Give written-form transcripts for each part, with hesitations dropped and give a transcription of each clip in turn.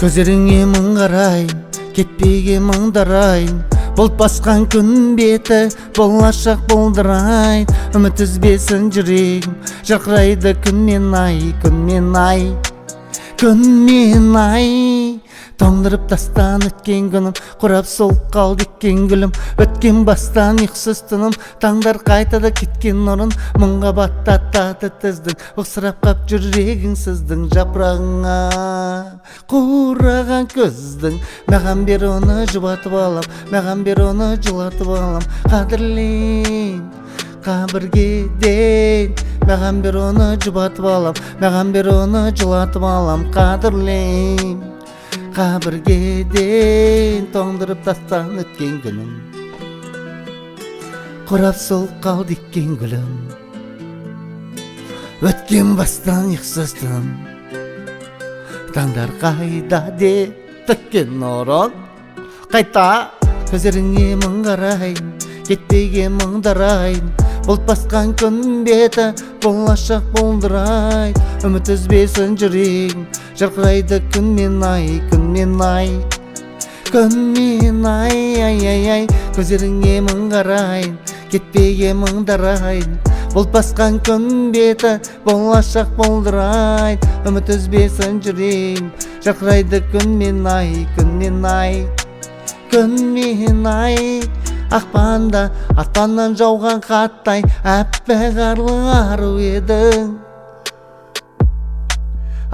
Көзеріңе мың қарайын, кетпеге мыңдарайын. Бұлт басқан күн беті, болашақ болдырайын. Үміт үзбесін жүрегім, жарқырайды күнмен ай, күнмен ай, күнмен ай. Тоңдырып тастан өткен күнім, құрап сол қалды еккен гүлім. Өткен бастан ұйқсыз түнім, таңдар қайтады кеткен нұрын. Мұңға баттатады тіздің, ұқсырап қап жүрегің сіздің жапырағыңа. Қураған көздің, маған бер оны жұбатып алам, маған бер оны жылатып алам. Қадірлен қабірге дейін, маған бер оны жұбатып алам, маған бер оны жылатып алам. Қадірлен қабірге дейін, тоңдырып тастан өткен күнім, құрап сол қалды еккен гүлім. Өткен бастан ұйқсыз түнім, таңдар қайда деп төккен нұрын. Қайта көздеріңе мың қарайын, кетпеге мыңдарайын. Бұлт басқан күн беті, болашақ болдырайын. Үміт үзбесін жүрегім, жарқырайды күнмен ай, күнмен ай, күнмен ай, ай, ай, ай. Көздеріңе мың қарайын, кетпеге мыңдарайын. Бұлт басқан күн беті, болашақ болдырайын. Үміт үзбесін жүрегім, жарқырайды күнмен ай, күнмен ай, күнмен ай. Ақпанда аспаннан жауған қаттай, әппақ арлы ару едің.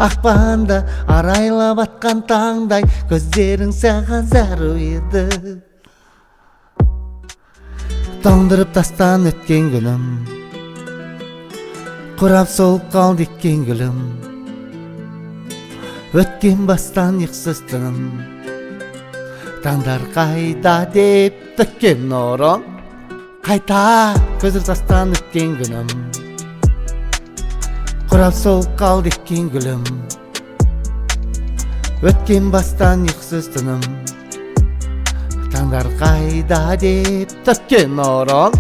Ақпанда арайлап атқан таңдай, көздерің саған зәру еді. Тоңдырып тастан өткен күнім, құрап сол қалды еккен гүлім. Өткен бастан ұйқсыз түнім, таңдар қайда деп төккен нұрын. Қайта көзір тастан өткен күнім, құрап сол қалды еккен гүлім. Өткен бастан ұйқсыз түнім, таңдар қайда деп төккен нұрын.